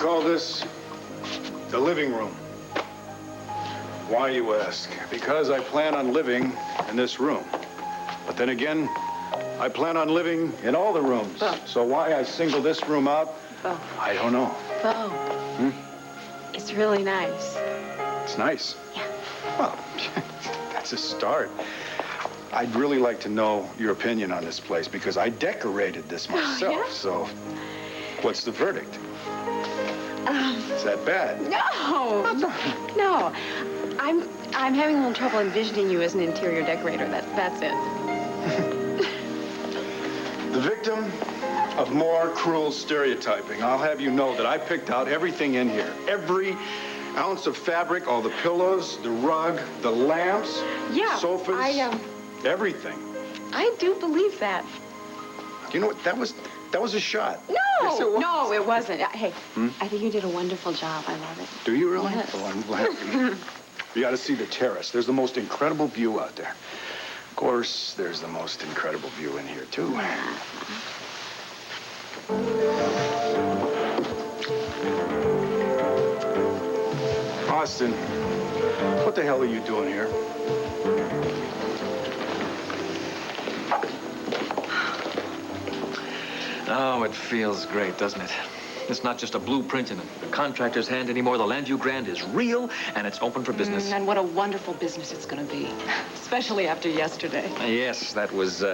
call this the living room. Why, you ask? Because I plan on living in this room. But then again, I plan on living in all the rooms. Bo. So why I single this room out, Bo. I don't know. Bo. It's really nice. It's nice? Yeah. Well, that's a start. I'd really like to know your opinion on this place because I decorated this myself. Yeah? So what's the verdict? Is that bad? No. No. I'm having a little trouble envisioning you as an interior decorator. That's it. The victim of more cruel stereotyping. I'll have you know that I picked out everything in here. Every ounce of fabric, all the pillows, the rug, the lamps, Yeah, sofas, everything. I do believe that. You know what? That was a shot. No, Yes, it was. no, it wasn't. Hey, I think you did a wonderful job. I love it. Do you really? Yes. Oh, I'm glad. You got to see the terrace. There's the most incredible view out there. Of course, there's the most incredible view in here, too. Austin, what the hell are you doing here? Oh, it feels great, doesn't it? It's not just a blueprint in a contractor's hand anymore. The Llanview Grande is real, and it's open for business. And what a wonderful business it's going to be, especially after yesterday. Yes, that was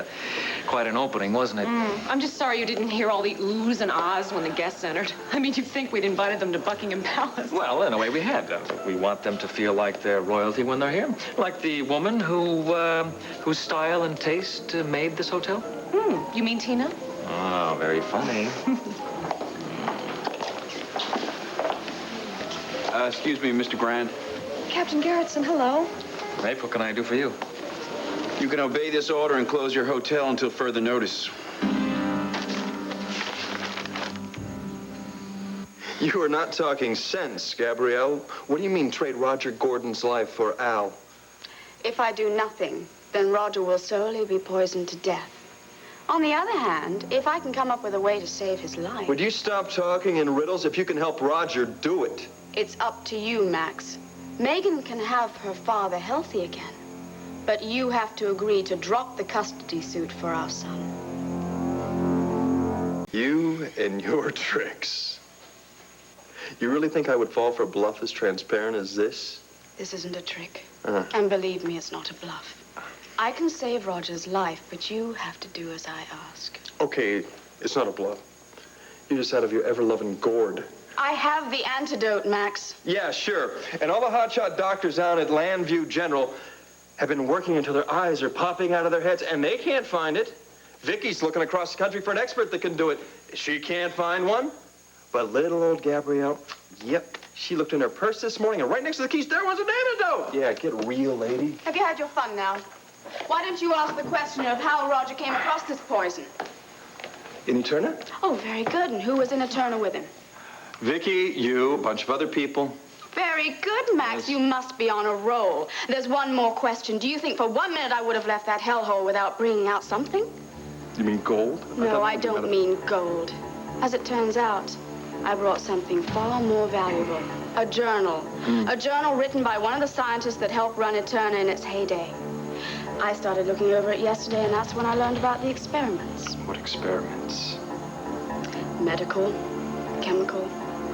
quite an opening, wasn't it? I'm just sorry you didn't hear all the oohs and ahs when the guests entered. I mean, you'd think we'd invited them to Buckingham Palace. Well, in a way, we had. We want them to feel like they're royalty when they're here. Like the woman whose style and taste made this hotel. You mean Tina? Oh, very funny. Excuse me, Mr. Grande. Captain Garretson, hello. Rafe, what can I do for you? You can obey this order and close your hotel until further notice. You are not talking sense, Gabrielle. What do you mean trade Roger Gordon's life for Al? If I do nothing, then Roger will slowly be poisoned to death. On the other hand, if I can come up with a way to save his life... Would you stop talking in riddles? If you can help Roger, do it. It's up to you, Max. Megan can have her father healthy again. But you have to agree to drop the custody suit for our son. You and your tricks. You really think I would fall for a bluff as transparent as this? This isn't a trick. And believe me, it's not a bluff. I can save Roger's life, but you have to do as I ask. Okay, it's not a bluff. You're just out of your ever-loving gourd. I have the antidote, Max. Yeah, sure. And all the hotshot doctors down at Llanview General have been working until their eyes are popping out of their heads, and they can't find it. Vicky's looking across the country for an expert that can do it. She can't find one. But little old Gabrielle, yep, she looked in her purse this morning, and right next to the keys, there was an antidote. Yeah, get real, lady. Have you had your fun now? Why don't you ask the question of how Roger came across this poison? In Eterna? Oh, very good. And who was in Eterna with him? Vicky, you, a bunch of other people. Very good, Max. You must be on a roll. There's one more question. Do you think for 1 minute I would have left that hellhole without bringing out something? You mean gold? No, I don't mean gold. As it turns out, I brought something far more valuable. A journal. A journal written by one of the scientists that helped run Eterna in its heyday. I started looking over it yesterday, and that's when I learned about the experiments. What experiments? Medical, chemical.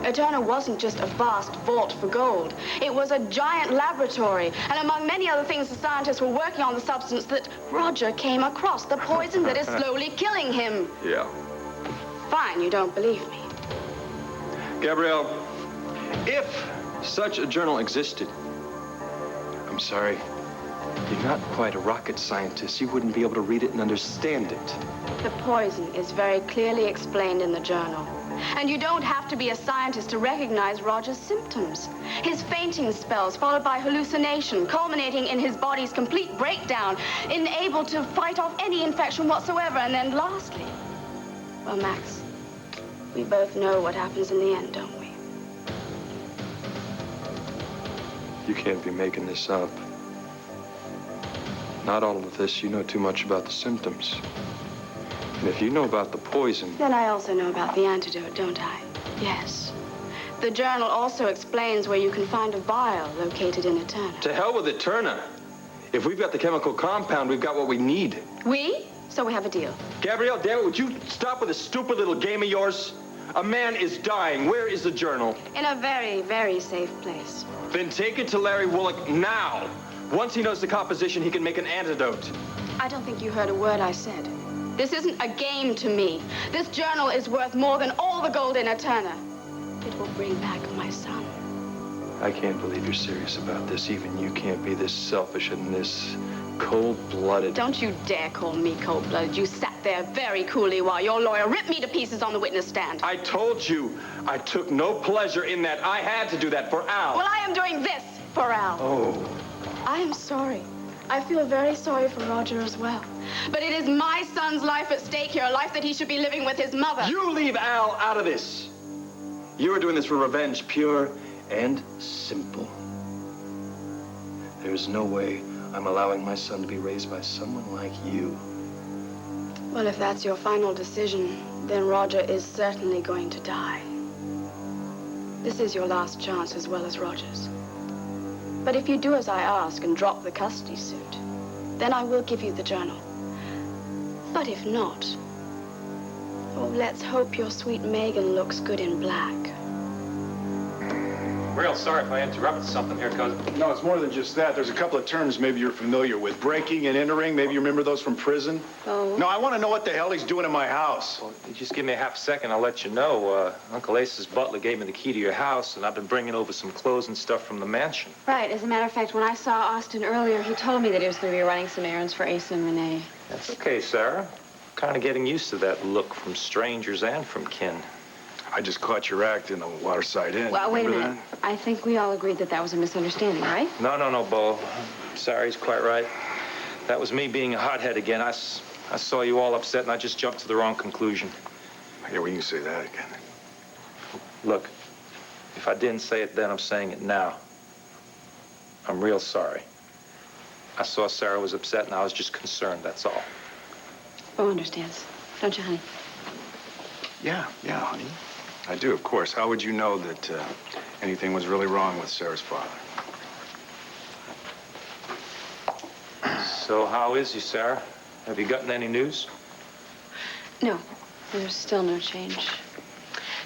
Eterna wasn't just a vast vault for gold. It was a giant laboratory. And among many other things, the scientists were working on the substance that Roger came across, the poison that is slowly killing him. Yeah. Fine, you don't believe me. Gabrielle, if such a journal existed, I'm sorry, you're not quite a rocket scientist. You wouldn't be able to read it and understand it. The poison is very clearly explained in the journal. And you don't have to be a scientist to recognize Roger's symptoms. His fainting spells, followed by hallucination, culminating in his body's complete breakdown, unable to fight off any infection whatsoever. And then lastly, well, Max, we both know what happens in the end, don't we? You can't be making this up. Not all of this. You know too much about the symptoms. And if you know about the poison... Then I also know about the antidote, don't I? Yes. The journal also explains where you can find a vial located in Eterna. To hell with Eterna. If we've got the chemical compound, we've got what we need. We? So we have a deal. Gabrielle, damn it, would you stop with this stupid little game of yours? A man is dying. Where is the journal? In a very, very safe place. Then take it to Larry Woollick now. Once he knows the composition, he can make an antidote. I don't think you heard a word I said. This isn't a game to me. This journal is worth more than all the gold in Eterna. It will bring back my son. I can't believe you're serious about this. Even you can't be this selfish and this cold-blooded. Don't you dare call me cold-blooded. You sat there very coolly while your lawyer ripped me to pieces on the witness stand. I told you I took no pleasure in that. I had to do that for Al. Well, I am doing this for Al. Oh. I am sorry. I feel very sorry for Roger as well. But it is my son's life at stake here, a life that he should be living with his mother. You leave Al out of this. You are doing this for revenge, pure and simple. There's no way I'm allowing my son to be raised by someone like you. Well, if that's your final decision, then Roger is certainly going to die. This is your last chance as well as Roger's. But if you do as I ask and drop the custody suit, then I will give you the journal. But if not, oh, let's hope your sweet Megan looks good in black. Real sorry if I interrupted something here, cousin. No, it's more than just that. There's a couple of terms maybe you're familiar with. Breaking and entering. Maybe you remember those from prison. Oh. No, I want to know what the hell he's doing in my house. Well, you just give me a half second, I'll let you know. Uncle Ace's butler gave me the key to your house, and I've been bringing over some clothes and stuff from the mansion. Right. As a matter of fact, when I saw Austin earlier, he told me that he was going to be running some errands for Ace and Renee. That's okay, Sarah. Kind of getting used to that look from strangers and from kin. I just caught your act in the Waterside Inn. Well, wait a Remember minute. I think we all agreed that that was a misunderstanding, right? No, Bo. Sorry, he's quite right. That was me being a hothead again. I saw you all upset, and I just jumped to the wrong conclusion. Yeah, well, you can say that again. Look, if I didn't say it then, I'm saying it now. I'm real sorry. I saw Sarah was upset, and I was just concerned, that's all. Bo understands. Don't you, honey? Yeah, honey. I do, of course. How would you know that anything was really wrong with Sarah's father? So how is he, Sarah? Have you gotten any news? No, there's still no change.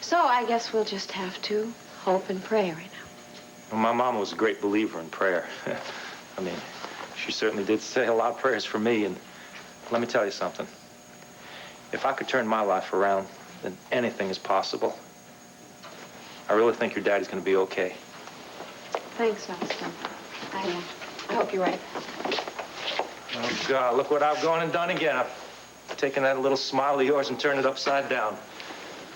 So I guess we'll just have to hope and pray right now. Well, my mama was a great believer in prayer. I mean, she certainly did say a lot of prayers for me, and let me tell you something. If I could turn my life around, then anything is possible. I really think your daddy's going to be okay. Thanks, Austin. I hope you're right. Oh, God, look what I've gone and done again. I've taken that little smile of yours and turned it upside down.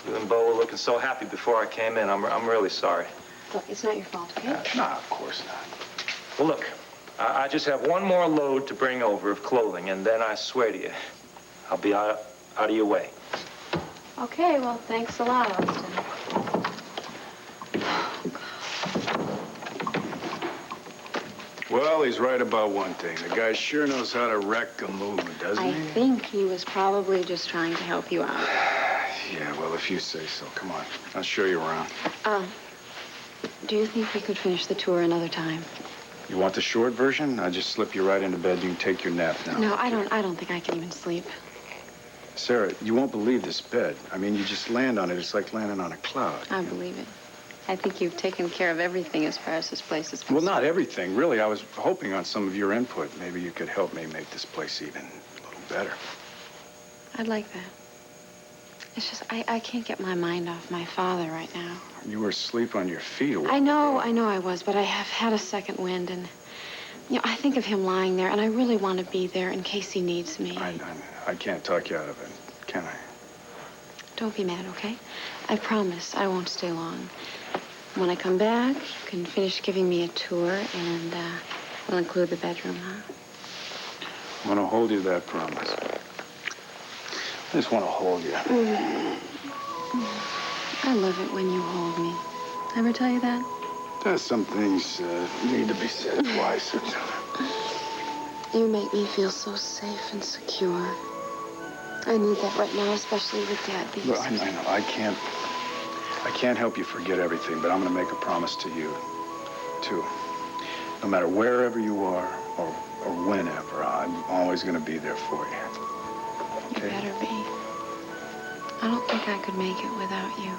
You and Bo were looking so happy before I came in. I'm really sorry. Look, it's not your fault, okay? No, of course not. Well, look, I just have one more load to bring over of clothing, and then I swear to you, I'll be out of your way. Okay, well, thanks a lot, Austin. Well, he's right about one thing. The guy sure knows how to wreck a mood, doesn't I he? think he was probably just trying to help you out. Yeah, well, if you say so. Come on. I'll show you around. Do you think we could finish the tour another time? You want the short version? I'll just slip you right into bed. You can take your nap now. No, I don't think I can even sleep. Sarah, you won't believe this bed. I mean, you just land on it. It's like landing on a cloud. I believe it. I think you've taken care of everything as far as this place is concerned. Well, not everything, really. I was hoping on some of your input. Maybe you could help me make this place even a little better. I'd like that. It's just, I can't get my mind off my father right now. You were asleep on your feet a while I know ago. I was, but I have had a second wind, and, you know, I think of him lying there, and I really want to be there in case he needs me. I can't talk you out of it, can I? Don't be mad, okay? I promise I won't stay long. When I come back, you can finish giving me a tour, and we'll include the bedroom, huh? I want to hold you to that promise. I just want to hold you. I love it when you hold me. Ever tell you that? There's some things need to be said twice or so. You make me feel so safe and secure. I need that right now, especially with Dad. Look, I know. I can't help you forget everything, but I'm going to make a promise to you, too. No matter wherever you are or whenever, I'm always going to be there for you. You better be. I don't think I could make it without you.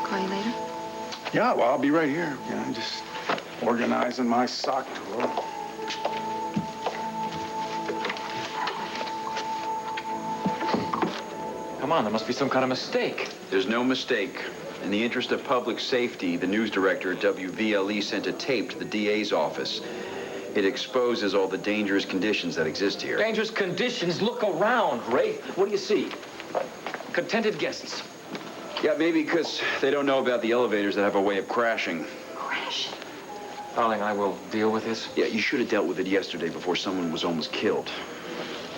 Call you later? Yeah, well, I'll be right here. Yeah, just organizing my sock drawer. Come on, there must be some kind of mistake. There's no mistake. In the interest of public safety, the news director at WVLE sent a tape to the DA's office. It exposes all the dangerous conditions that exist here. Dangerous conditions? Look around, Rafe. What do you see? Contented guests. Yeah, maybe because they don't know about the elevators that have a way of crashing. Crash. Darling, I will deal with this. Yeah, you should have dealt with it yesterday before someone was almost killed.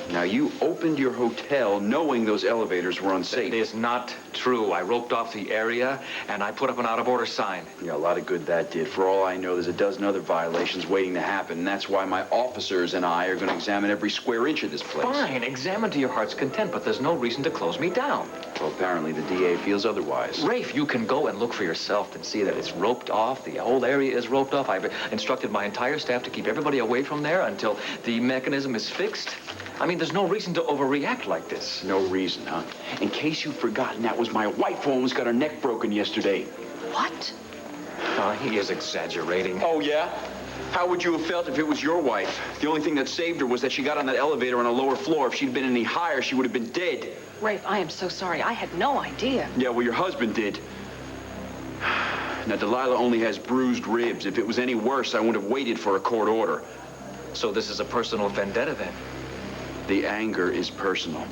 Now, you opened your hotel knowing those elevators were unsafe. That is not true. I roped off the area, and I put up an out-of-order sign. Yeah, a lot of good that did. For all I know, there's a dozen other violations waiting to happen, and that's why my officers and I are going to examine every square inch of this place. Fine, examine to your heart's content, but there's no reason to close me down. Well, apparently the DA feels otherwise. Rafe, you can go and look for yourself and see that it's roped off. The whole area is roped off. I've instructed my entire staff to keep everybody away from there until the mechanism is fixed. I mean, there's no reason to overreact like this. No reason, huh? In case you've forgotten, that was my wife who almost got her neck broken yesterday. What? He is exaggerating. Oh, yeah? How would you have felt if it was your wife? The only thing that saved her was that she got on that elevator on a lower floor. If she'd been any higher, she would have been dead. Rafe, I am so sorry. I had no idea. Yeah, well, your husband did. Now, Delilah only has bruised ribs. If it was any worse, I wouldn't have waited for a court order. So this is a personal vendetta, then? The anger is personal.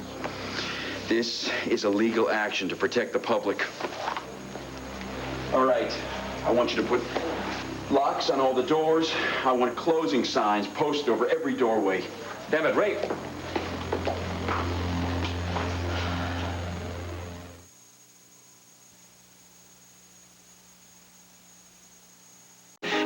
This is a legal action to protect the public. All right. I want you to put locks on all the doors. I want closing signs posted over every doorway. Damn it, Rafe.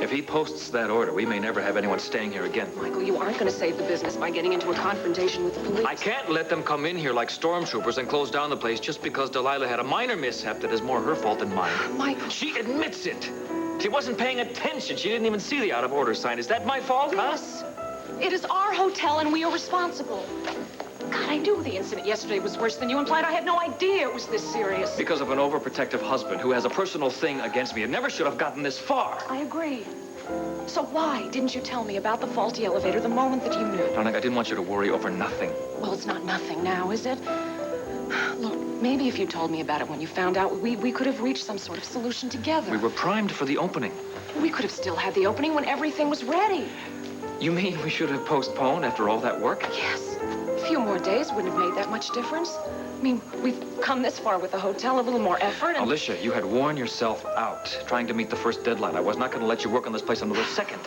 If he posts that order, we may never have anyone staying here again. Michael, you aren't going to save the business by getting into a confrontation with the police. I can't let them come in here like stormtroopers and close down the place just because Delilah had a minor mishap that is more her fault than mine. Michael. She admits it. She wasn't paying attention. She didn't even see the out-of-order sign. Is that my fault, huh? Yes. It is our hotel, and we are responsible. God, I knew the incident yesterday was worse than you implied. I had no idea it was this serious. Because of an overprotective husband who has a personal thing against me. It never should have gotten this far. I agree. So why didn't you tell me about the faulty elevator the moment that you knew? Darling, I didn't want you to worry over nothing. Well, it's not nothing now, is it? Look, maybe if you told me about it when you found out, we could have reached some sort of solution together. We were primed for the opening. We could have still had the opening when everything was ready. You mean we should have postponed after all that work? Yes. A few more days wouldn't have made that much difference. I mean, we've come this far with the hotel, a little more effort, and... Alicia, you had worn yourself out trying to meet the first deadline. I was not going to let you work on this place another second.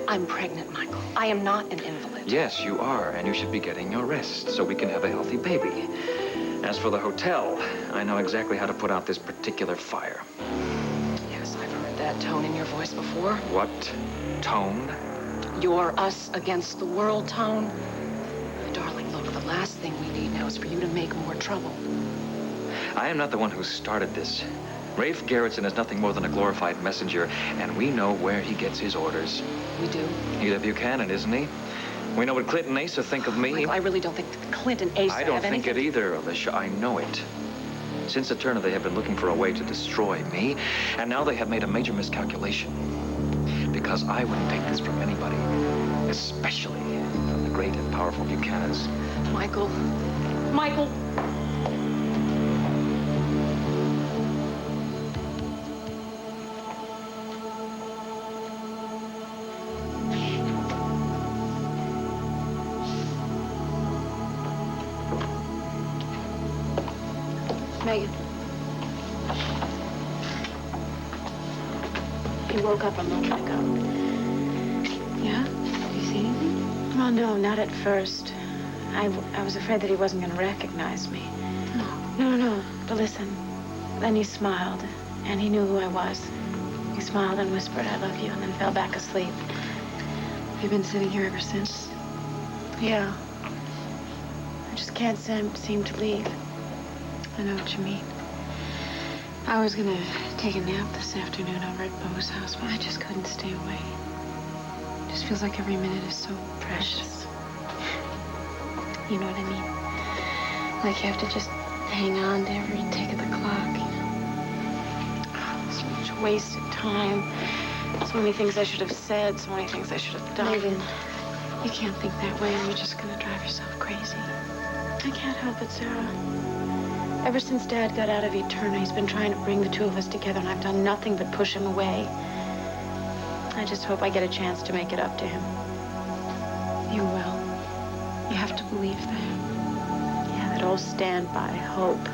I'm pregnant, Michael. I am not an invalid. Yes, you are, and you should be getting your rest so we can have a healthy baby. As for the hotel, I know exactly how to put out this particular fire. Yes, I've heard that tone in your voice before. What tone? Your us against the world tone. Darling, look, the last thing we need now is for you to make more trouble. I am not the one who started this. Rafe Garrettson is nothing more than a glorified messenger, and we know where he gets his orders. We do. He's a Buchanan, isn't he? We know what Clinton and Asa think of me. Michael, I really don't think Clint and Asa I don't have think anything... it either, Alicia. I know it. Since Eterna, they have been looking for a way to destroy me, and now they have made a major miscalculation. Because I wouldn't take this from anybody, especially from the great and powerful Buchanans. Michael. Michael. Megan. You woke up a moment ago. Yeah? Did you see anything? Well, no, not at first. I was afraid that he wasn't going to recognize me. No. But listen. Then he smiled, and he knew who I was. He smiled and whispered, "I love you," and then fell back asleep. You've been sitting here ever since? Yeah. I just can't seem to leave. I know what you mean. I was gonna take a nap this afternoon over at Beau's house, but I just couldn't stay away. It just feels like every minute is so precious. You know what I mean? Like you have to just hang on to every tick of the clock. So much wasted time. So many things I should have said, so many things I should have done. Megan, You can't think that way, or you're just gonna drive yourself crazy. I can't help it, Sarah. Ever since Dad got out of Eterna, he's been trying to bring the two of us together, and I've done nothing but push him away. I just hope I get a chance to make it up to him. You will. You have to believe that. Yeah, that old standby hope.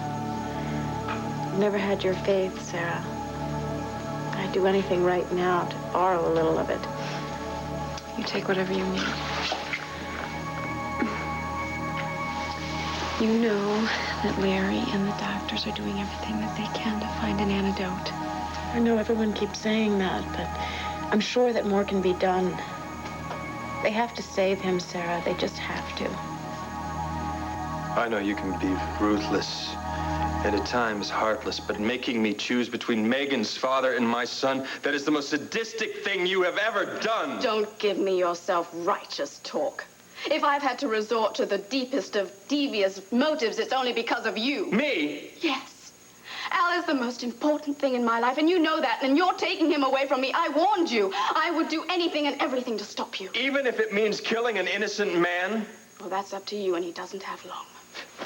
I've never had your faith, Sarah. I'd do anything right now to borrow a little of it. You take whatever you need. You know that Larry and the doctors are doing everything that they can to find an antidote. I know everyone keeps saying that, but I'm sure that more can be done. They have to save him, Sarah. They just have to. I know you can be ruthless and at times heartless, but making me choose between Megan's father and my son, that is the most sadistic thing you have ever done. don't give me your self-righteous talk. If I've had to resort to the deepest of devious motives, it's only because of you. Me? Yes. Al is the most important thing in my life, and you know that, and you're taking him away from me. I warned you. I would do anything and everything to stop you. Even if it means killing an innocent man? Well, that's up to you, and he doesn't have long.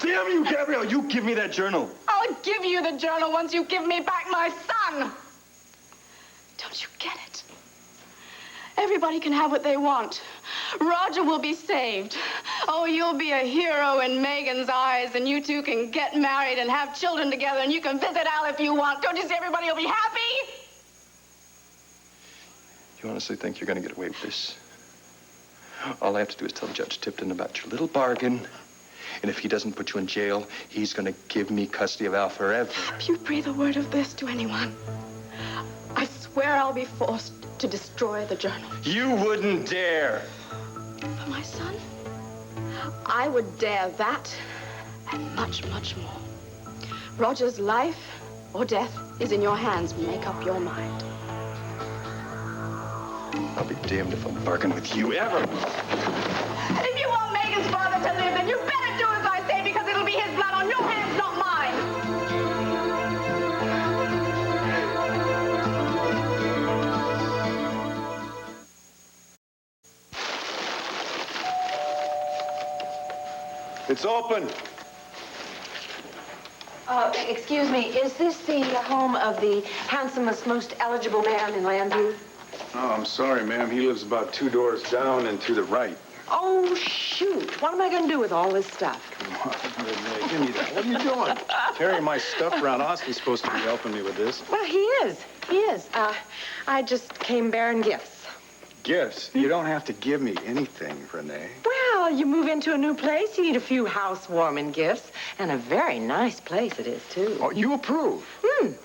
Damn you, Gabrielle! You give me that journal. I'll give you the journal once you give me back my son. Don't you get it? Everybody can have what they want. Roger will be saved. Oh, you'll be a hero in Megan's eyes, and you two can get married and have children together, and you can visit Al if you want. Don't you see everybody will be happy? You honestly think you're going to get away with this? All I have to do is tell Judge Tipton about your little bargain. And if he doesn't put you in jail, he's going to give me custody of Al forever. If you breathe a word of this to anyone, I swear I'll be forced to destroy the journal. You wouldn't dare. For my son, I would dare that and much, much more. Roger's life or death is in your hands. Make up your mind. I'll be damned if I'll bargain with you ever. If you want Megan's father to live, then you better do as I say, because it'll be his blood on your hands, not mine. It's open. Excuse me, is this the home of the handsomest, most eligible man in Llanview? Oh, I'm sorry, ma'am. He lives about 2 doors down and to the right. Oh, shoot. What am I going to do with all this stuff? Come on, Renee, give me that. What are you doing? Carrying my stuff around. Austin's supposed to be helping me with this. Well, he is. He is. I just came bearing gifts. Gifts? You don't have to give me anything, Renee. Well, you move into a new place, you need a few housewarming gifts. And a very nice place it is, too. Oh, you approve?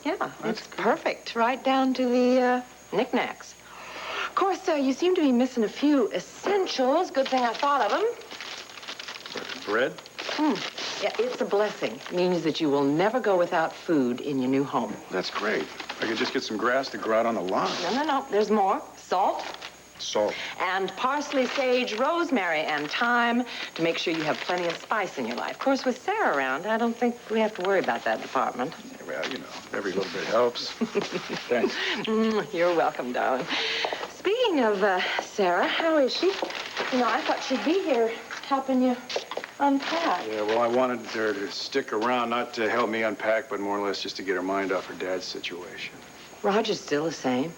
Yeah, That's it's good. perfect. Right down to the knickknacks. Of course, you seem to be missing a few essentials. Good thing I thought of them. Bread? Yeah, it's a blessing. It means that you will never go without food in your new home. That's great. I could just get some grass to grow out on the lawn. No. There's more. Salt. Salt. And parsley, sage, rosemary, and thyme to make sure you have plenty of spice in your life. Of course, with Sarah around, I don't think we have to worry about that department. Well, you know, every little bit helps. Thanks. You're welcome, darling. Speaking of Sarah, how is she? You know, I thought she'd be here helping you unpack. Yeah, well, I wanted her to stick around, not to help me unpack, but more or less just to get her mind off her dad's situation. Roger's still the same.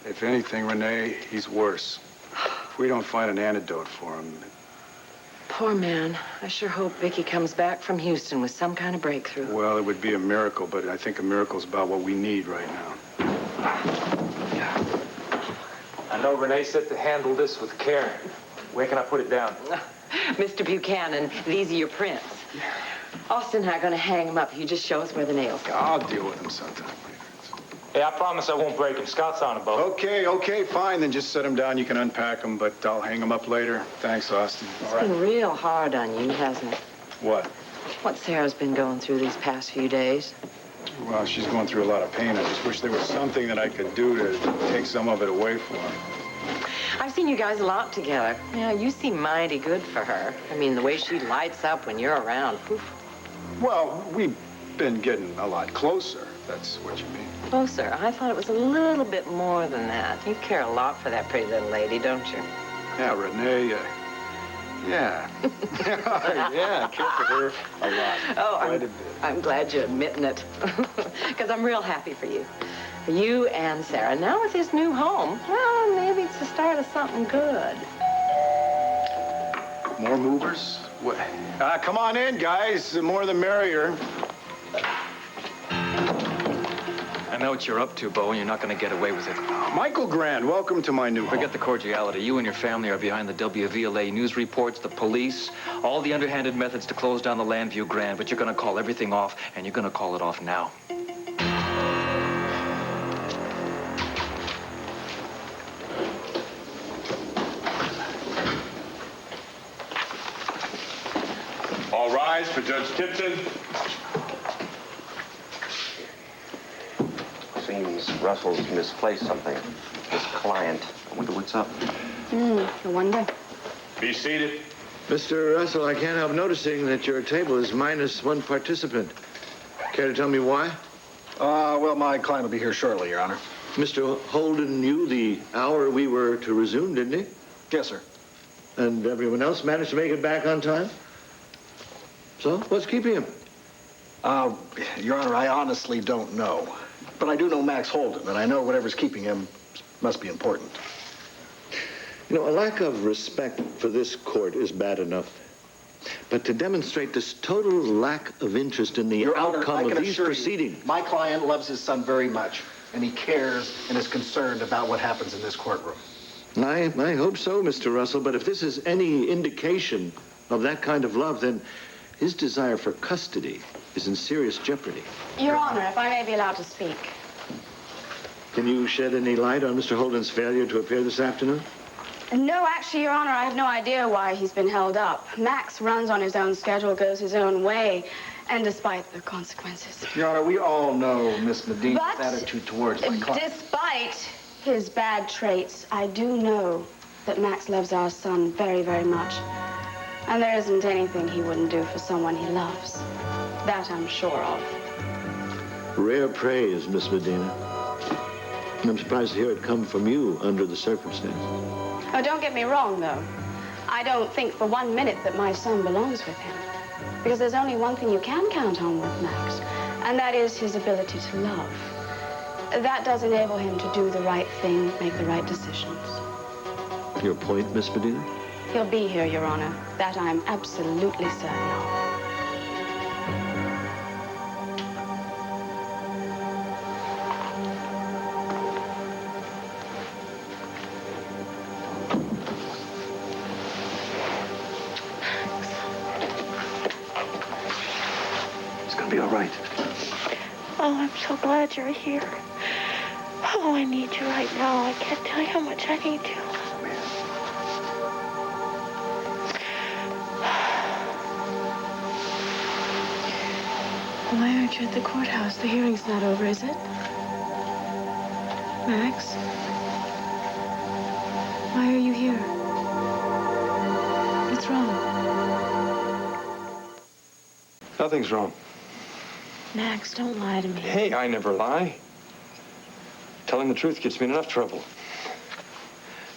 If anything, Renee, he's worse. If we don't find an antidote for him... Poor man. I sure hope Vicky comes back from Houston with some kind of breakthrough. Well, it would be a miracle, but I think a miracle's about what we need right now. I know Renee said to handle this with care. Where can I put it down? Mr. Buchanan, these are your prints. Austin and I are going to hang them up. You just show us where the nails go. I'll deal with him sometime. Hey, I promise I won't break him. Scout's on a boat. Okay, fine. Then just set him down. You can unpack him, but I'll hang him up later. Thanks, Austin. It's been real hard on you, hasn't it? What? What Sarah's been going through these past few days. Well, she's going through a lot of pain. I just wish there was something that I could do to take some of it away from her. I've seen you guys a lot together. Yeah, you seem mighty good for her. I mean, the way she lights up when you're around. Oof. Well, we've been getting a lot closer. That's what you mean. Closer. I thought it was a little bit more than that. You care a lot for that pretty little lady, don't you? Yeah, Renee, yeah. Yeah, I care for her a lot. Oh, Quite a bit. I'm glad you're admitting it. Because I'm real happy for you. For you and Sarah. Now with his new home, well, maybe it's the start of something good. More movers? What? Come on in, guys. The more the merrier. I know what you're up to, Bo, and you're not going to get away with it. Michael Grande, welcome to my new home. Forget the cordiality. You and your family are behind the WVLE news reports, the police, all the underhanded methods to close down the Llanview Grande, but you're going to call everything off, and you're going to call it off now. All rise for Judge Tipton. Seems Russell's misplaced something. His client. I wonder what's up. I wonder. Be seated. Mr. Russell, I can't help noticing that your table is minus one participant. Care to tell me why? Well, my client will be here shortly, Your Honor. Mr. Holden knew the hour we were to resume, didn't he? Yes, sir. And everyone else managed to make it back on time? So, what's keeping him? Your Honor, I honestly don't know. But I do know Max Holden, and I know whatever's keeping him must be important. You know, a lack of respect for this court is bad enough. But to demonstrate this total lack of interest in the Your Honor, outcome of these proceedings... My client loves his son very much, and he cares and is concerned about what happens in this courtroom. I hope so, Mr. Russell, but if this is any indication of that kind of love, then his desire for custody is in serious jeopardy. Your Honor, if I may be allowed to speak. Can you shed any light on Mr. Holden's failure to appear this afternoon? No, actually, Your Honor, I have no idea why he's been held up. Max runs on his own schedule, goes his own way, and despite the consequences. Your Honor, we all know Miss Medina's attitude towards my client. Despite his bad traits, I do know that Max loves our son very, very much. And there isn't anything he wouldn't do for someone he loves. That I'm sure of. Rare praise, Miss Medina. I'm surprised to hear it come from you under the circumstances. Oh, don't get me wrong, though. I don't think for 1 minute that my son belongs with him. Because there's only one thing you can count on with Max, and that is his ability to love. That does enable him to do the right thing, make the right decisions. Your point, Miss Medina? He'll be here, Your Honor. That I'm absolutely certain of. It's gonna be all right. Oh, I'm so glad you're here. Oh, I need you right now. I can't tell you how much I need you. Why aren't you at the courthouse? The hearing's not over, is it? Max? Why are you here? What's wrong? Nothing's wrong. Max, don't lie to me. Hey, I never lie. Telling the truth gets me in enough trouble.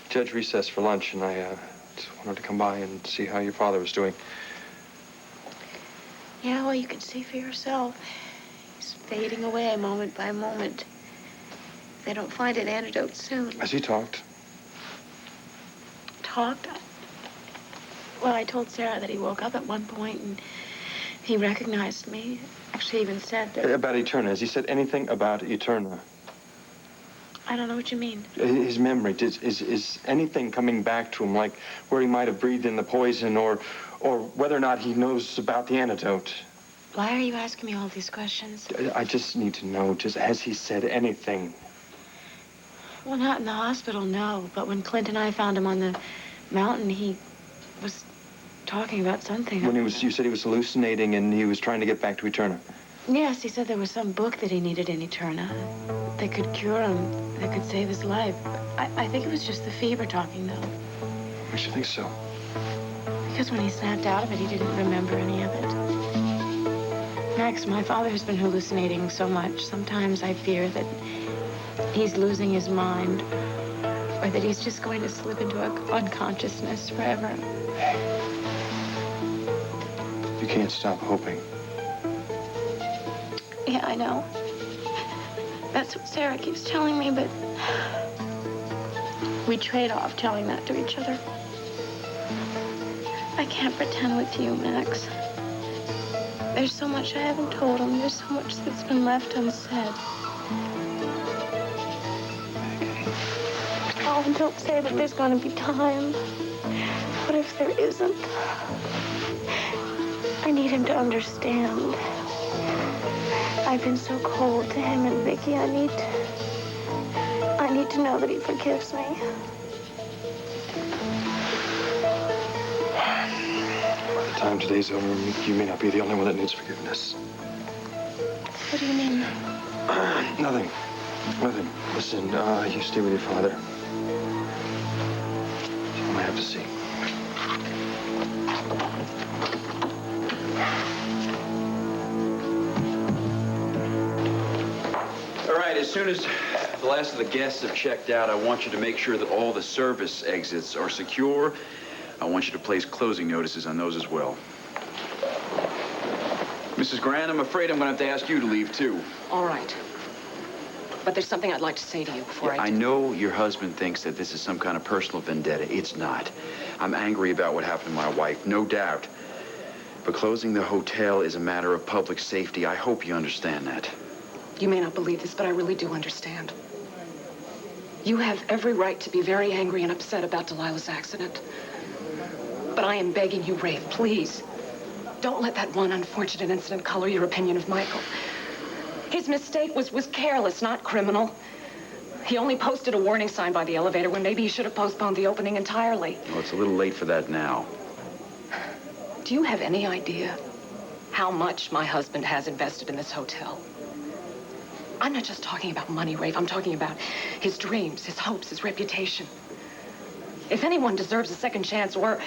Judge recessed for lunch, and I just wanted to come by and see how your father was doing. Yeah, well, you can see for yourself. He's fading away moment by moment. If they don't find an antidote soon. Has he talked? Talked? Well, I told Sarah that he woke up at one point and he recognized me. Actually, even said that... About Eterna. Has he said anything about Eterna? I don't know what you mean. His memory. Is anything coming back to him, like where he might have breathed in the poison or whether or not he knows about the antidote? Why are you asking me all these questions? I just need to know, has he said anything? Well, not in the hospital, no. But when Clint and I found him on the mountain, he was talking about something. When you said he was hallucinating and he was trying to get back to Eterna. Yes, he said there was some book that he needed in Eterna. They could cure him. They could save his life. I think it was just the fever talking, though. I should think so. Because when he snapped out of it, he didn't remember any of it. Max, my father has been hallucinating so much. Sometimes I fear that he's losing his mind, or that he's just going to slip into unconsciousness forever. You can't stop hoping. Yeah, I know. That's what Sarah keeps telling me, but we trade off telling that to each other. I can't pretend with you, Max. There's so much I haven't told him. There's so much that's been left unsaid. Oh, and don't say that there's going to be time. What if there isn't? I need him to understand. I've been so cold to him and Vicky. I need to know that he forgives me. By the time today's over, you may not be the only one that needs forgiveness. What do you mean? Nothing. Nothing. Listen, you stay with your father. That's all I have to see. All right, as soon as the last of the guests have checked out, I want you to make sure that all the service exits are secure. I want you to place closing notices on those as well. Mrs. Grande, I'm afraid I'm going to have to ask you to leave, too. All right. But there's something I'd like to say to you before I know your husband thinks that this is some kind of personal vendetta. It's not. I'm angry about what happened to my wife, no doubt. But closing the hotel is a matter of public safety. I hope you understand that. You may not believe this, but I really do understand. You have every right to be very angry and upset about Delilah's accident. But I am begging you, Rafe, please, don't let that one unfortunate incident color your opinion of Michael. His mistake was careless, not criminal. He only posted a warning sign by the elevator when maybe he should have postponed the opening entirely. Well, it's a little late for that now. Do you have any idea how much my husband has invested in this hotel? I'm not just talking about money, Rafe. I'm talking about his dreams, his hopes, his reputation. If anyone deserves a second chance or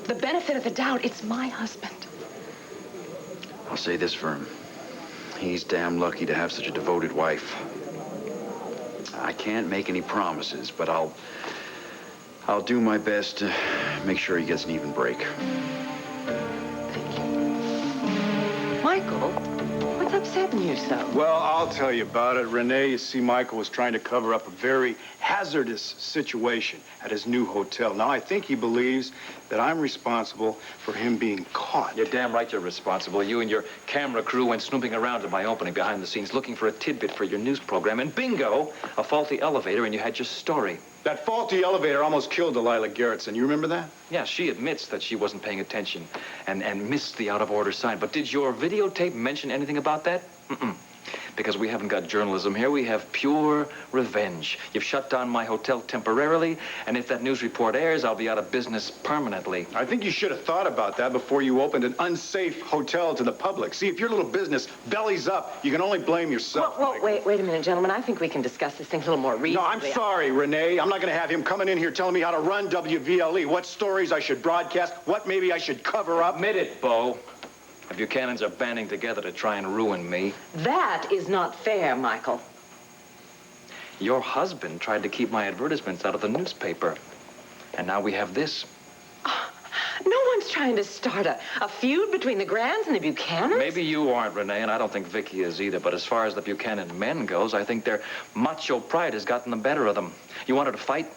the benefit of the doubt, it's my husband. I'll say this for him. He's damn lucky to have such a devoted wife. I can't make any promises, but I'll do my best to make sure he gets an even break. Michael, what's upsetting you so? Well, I'll tell you about it. Renee, you see, Michael was trying to cover up a very hazardous situation at his new hotel. Now, I think he believes that I'm responsible for him being caught. You're damn right you're responsible. You and your camera crew went snooping around at my opening behind the scenes looking for a tidbit for your news program, and bingo, a faulty elevator, and you had your story. That faulty elevator almost killed Delilah Garrettson. You remember that? Yeah, she admits that she wasn't paying attention and missed the out-of-order sign. But did your videotape mention anything about that? Mm-mm. Because we haven't got journalism here. We have pure revenge. You've shut down my hotel temporarily, and if that news report airs, I'll be out of business permanently. I think you should have thought about that before you opened an unsafe hotel to the public. See, if your little business bellies up, you can only blame yourself. Well, wait a minute, gentlemen. I think we can discuss this thing a little more reasonably. No, I'm sorry, Renee. I'm not going to have him coming in here telling me how to run WVLE, what stories I should broadcast, what maybe I should cover up. Admit it, Bo. The Buchanans are banding together to try and ruin me. That is not fair, Michael. Your husband tried to keep my advertisements out of the newspaper. And now we have this. No one's trying to start a feud between the Grands and the Buchanans. Maybe you aren't, Renee, and I don't think Vicky is either. But as far as the Buchanan men goes, I think their macho pride has gotten the better of them. You wanted to fight?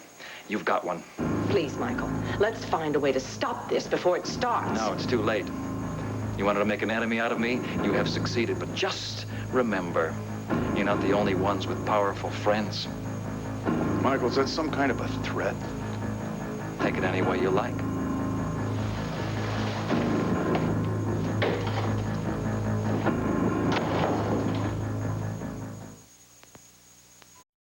You've got one. Please, Michael, let's find a way to stop this before it starts. No, it's too late. You wanted to make an enemy out of me? You have succeeded. But just remember, you're not the only ones with powerful friends. Michael, is that some kind of a threat? Take it any way you like.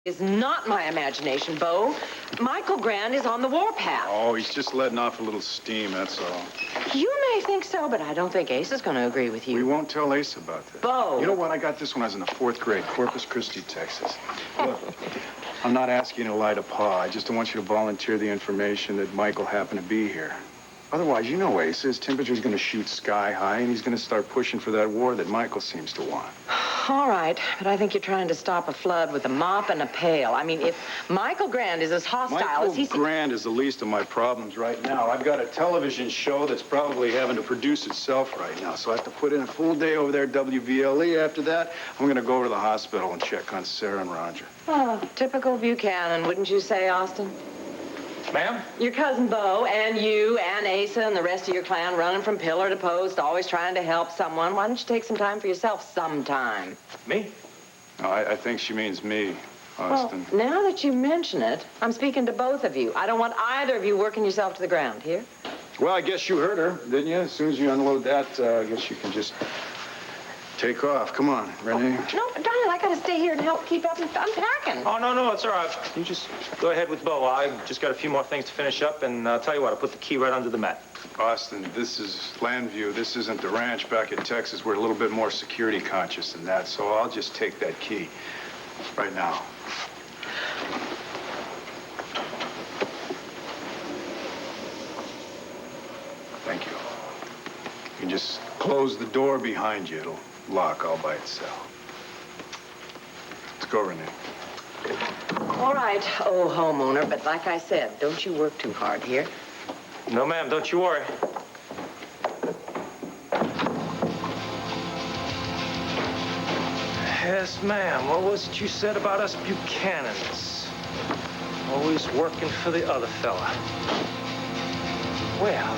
Is not my imagination, Bo. Michael Grande is on the warpath. Oh, he's just letting off a little steam, that's all. You may think so, but I don't think Ace is going to agree with you. We won't tell Ace about this. Bo. You know what? I got this when I was in the 4th grade, Corpus Christi, Texas. Look, I'm not asking you to light a paw. I just don't want you to volunteer the information that Michael happened to be here. Otherwise, you know Ace, his temperature's going to shoot sky high, and he's going to start pushing for that war that Michael seems to want. All right, but I think you're trying to stop a flood with a mop and a pail. I mean, if Michael Grande is as hostile as he's... Michael Grande is the least of my problems right now. I've got a television show that's probably having to produce itself right now, so I have to put in a full day over there at WVLE. After that, I'm going to go over to the hospital and check on Sarah and Roger. Oh, typical Buchanan, wouldn't you say, Austin? Ma'am? Your cousin Bo and you and Asa and the rest of your clan running from pillar to post, always trying to help someone. Why don't you take some time for yourself sometime? Me? No, I think she means me, Austin. Well, now that you mention it, I'm speaking to both of you. I don't want either of you working yourself to the ground, here? Well, I guess you heard her, didn't you? As soon as you unload that, I guess you can just take off. Come on, Renee. No, darling, I gotta stay here and help keep up and unpacking. Oh, no, it's all right. You just go ahead with Bo. I just got a few more things to finish up, and I'll tell you what, I'll put the key right under the mat. Austin, this is Llanview. This isn't the ranch back in Texas. We're a little bit more security conscious than that, so I'll just take that key right now. Thank you. You can just close the door behind you. It'll lock all by itself. Let's go, Renee. All right, old homeowner, but like I said, don't you work too hard here. No, ma'am, don't you worry. Yes, ma'am. What was it you said about us Buchanans? Always working for the other fella. Well,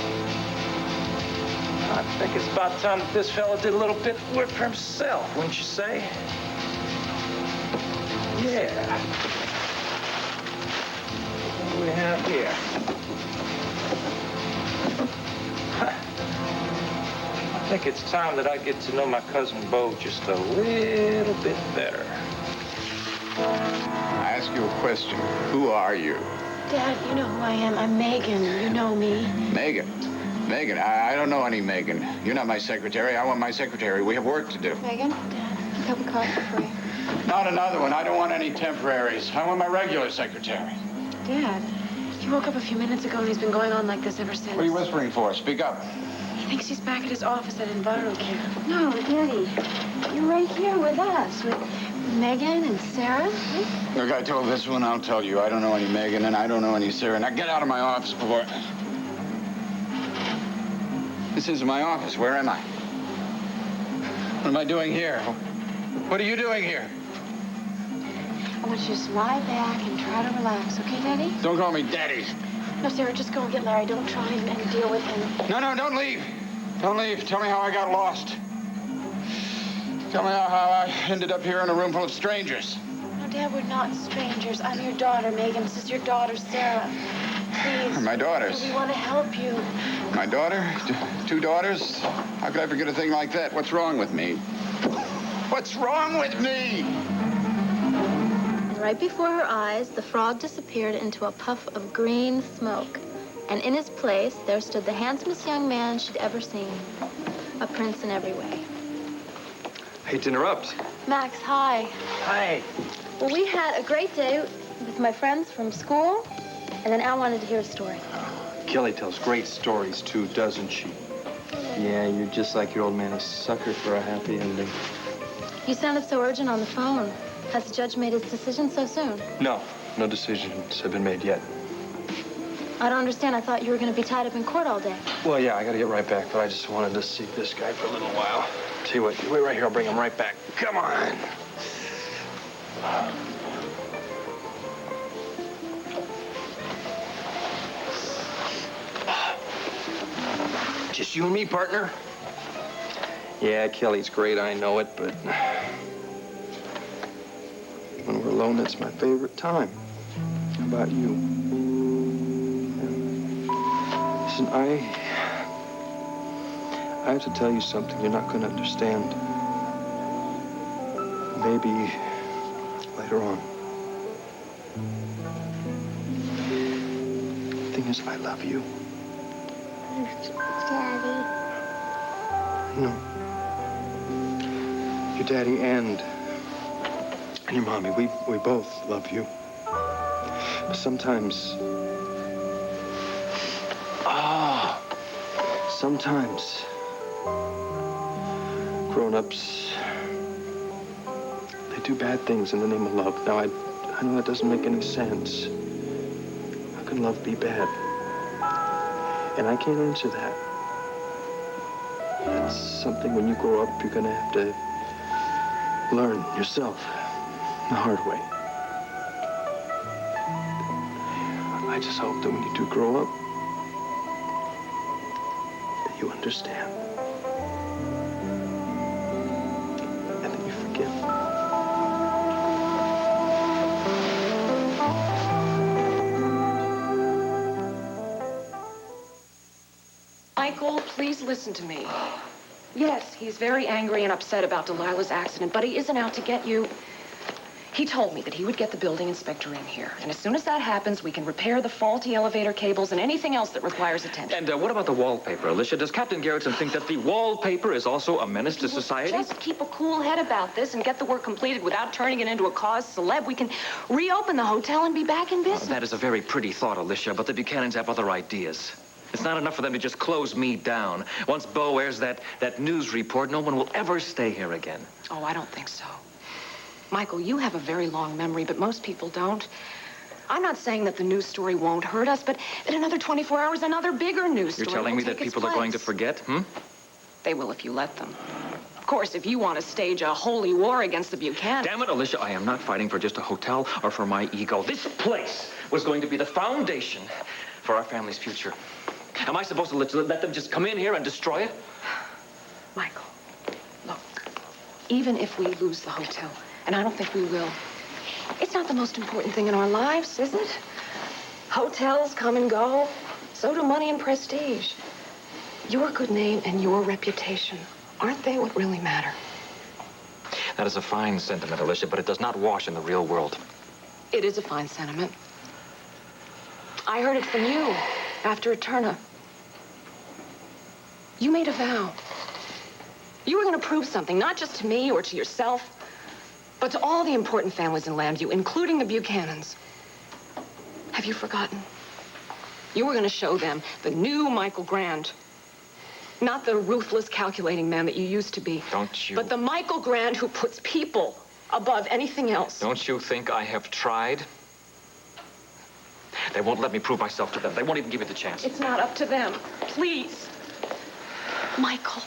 I think it's about time that this fella did a little bit of work for himself, wouldn't you say? Yeah. What do we have here? I think it's time that I get to know my cousin Bo just a little bit better. I ask you a question. Who are you? Dad, you know who I am. I'm Megan. You know me. Megan. Megan, I don't know any Megan. You're not my secretary. I want my secretary. We have work to do. Megan? Dad, a cup of coffee for you. Not another one. I don't want any temporaries. I want my regular secretary. Dad, he woke up a few minutes ago and he's been going on like this ever since. What are you whispering for? Speak up. He thinks he's back at his office at EnviroCare. No, Daddy. You're right here with us, with Megan and Sarah. Look, I told this one, I'll tell you. I don't know any Megan and I don't know any Sarah. Now get out of my office before... This isn't my office. Where am I? What am I doing here? What are you doing here? I want you to just lie back and try to relax, okay, Daddy? Don't call me Daddy. No, Sarah, just go and get Larry. Don't try and deal with him. No, don't leave. Don't leave. Tell me how I got lost. Tell me how I ended up here in a room full of strangers. No, Dad, we're not strangers. I'm your daughter, Megan. This is your daughter, Sarah. Please. My daughters. We want to help you. My daughter? Two daughters? How could I forget a thing like that? What's wrong with me? What's wrong with me? Right before her eyes, the frog disappeared into a puff of green smoke. And in his place, there stood the handsomest young man she'd ever seen. A prince in every way. I hate to interrupt. Max, hi. Hi. Well, we had a great day with my friends from school, and then Al wanted to hear a story. Kelly tells great stories, too, doesn't she? Yeah, you're just like your old man, a sucker for a happy ending. You sounded so urgent on the phone. Has the judge made his decision so soon? No decisions have been made yet. I don't understand. I thought you were going to be tied up in court all day. Well, yeah, I got to get right back, but I just wanted to see this guy for a little while. Tell you what, you wait right here. I'll bring him right back. Come on. Just you and me, partner? Yeah, Kelly's great, I know it, but when we're alone, it's my favorite time. How about you? Listen, I have to tell you something you're not going to understand. Maybe later on. is I love you. Daddy. No. Your daddy and your mommy, we both love you. But sometimes... Sometimes... grown-ups... they do bad things in the name of love. Now, I know that doesn't make any sense. How can love be bad? And I can't answer that. That's something when you grow up, you're gonna have to learn yourself the hard way. I just hope that when you do grow up, that you understand. And that you forgive. Michael, please listen to me. Yes, he's very angry and upset about Delilah's accident, but he isn't out to get you. He told me that he would get the building inspector in here. And as soon as that happens, we can repair the faulty elevator cables and anything else that requires attention. And what about the wallpaper, Alicia? Does Captain Garrison think that the wallpaper is also a menace to society? Just keep a cool head about this and get the work completed without turning it into a cause celeb. We can reopen the hotel and be back in business. That is a very pretty thought, Alicia, but the Buchanans have other ideas. It's not enough for them to just close me down. Once Bo airs that news report, no one will ever stay here again. Oh, I don't think so. Michael, you have a very long memory, but most people don't. I'm not saying that the news story won't hurt us, but in another 24 hours, another bigger news story You're telling me will that take its people are going to place. forget, They will if you let them. Of course, if you want to stage a holy war against the Buchanans... Damn it, Alicia, I am not fighting for just a hotel or for my ego. This place was going to be the foundation for our family's future. Am I supposed to let them just come in here and destroy it? Michael, look, even if we lose the hotel, and I don't think we will, it's not the most important thing in our lives, is it? Hotels come and go. So do money and prestige. Your good name and your reputation, aren't they what really matter? That is a fine sentiment, Alicia, but it does not wash in the real world. It is a fine sentiment. I heard it from you after Eterna. You made a vow. You were going to prove something, not just to me or to yourself, but to all the important families in Llanview, including the Buchanans. Have you forgotten? You were going to show them the new Michael Grande. Not the ruthless, calculating man that you used to be. Don't you... But the Michael Grande who puts people above anything else. Don't you think I have tried? They won't let me prove myself to them. They won't even give me the chance. It's not up to them. Please. Michael,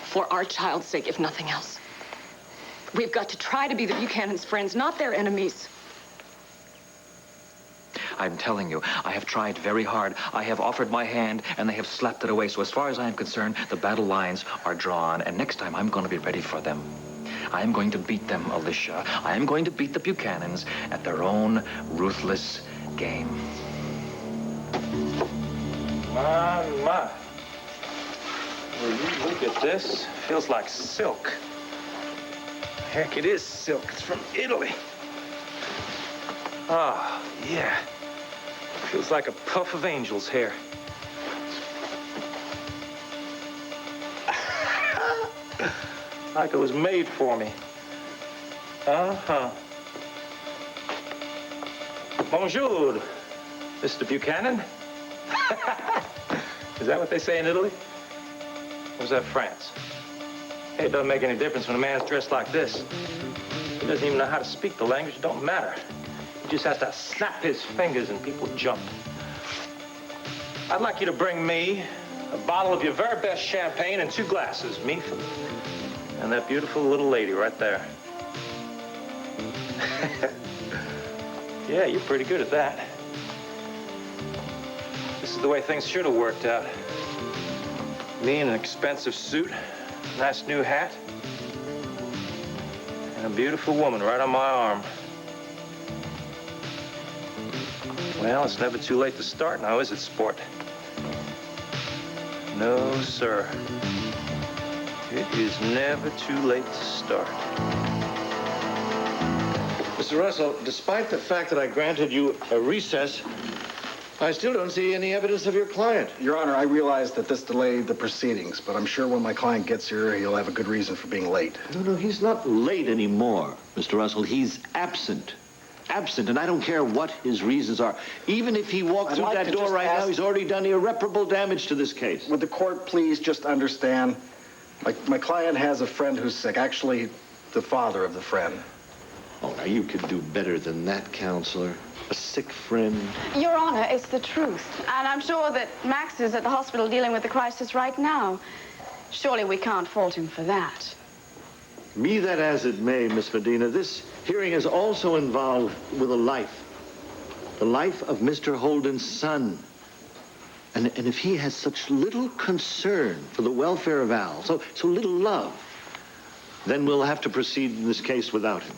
for our child's sake, if nothing else, we've got to try to be the Buchanans' friends, not their enemies. I'm telling you, I have tried very hard. I have offered my hand, and they have slapped it away. So as far as I am concerned, the battle lines are drawn. And next time, I'm going to be ready for them. I am going to beat them, Alicia. I am going to beat the Buchanans at their own ruthless game. My. Will you look at this? Feels like silk. Heck, it is silk. It's from Italy. Oh, yeah. Feels like a puff of angel's hair. Like it was made for me. Uh-huh. Bonjour, Mr. Buchanan. Is that what they say in Italy? Or was that France? Hey, it doesn't make any difference when a man's dressed like this. He doesn't even know how to speak the language. It don't matter. He just has to snap his fingers and people jump. I'd like you to bring me a bottle of your very best champagne and 2 glasses. Me and that beautiful little lady right there. Yeah, you're pretty good at that. This is the way things should have worked out. Me in an expensive suit, nice new hat, and a beautiful woman right on my arm. Well, it's never too late to start now, is it, sport? No, sir. It is never too late to start. Mr. Russell, despite the fact that I granted you a recess, I still don't see any evidence of your client. Your Honor, I realize that this delayed the proceedings, but I'm sure when my client gets here, he'll have a good reason for being late. No, he's not late anymore, Mr. Russell. He's absent. Absent, and I don't care what his reasons are. Even if he walked through that door right now, he's already done irreparable damage to this case. Would the court please just understand? My client has a friend who's sick. Actually, the father of the friend. Oh, now you could do better than that, counselor. A sick friend. Your Honor, it's the truth. And I'm sure that Max is at the hospital dealing with the crisis right now. Surely we can't fault him for that. Be that as it may, Miss Medina, this hearing is also involved with a life. The life of Mr. Holden's son. And if he has such little concern for the welfare of Al, so little love, then we'll have to proceed in this case without him.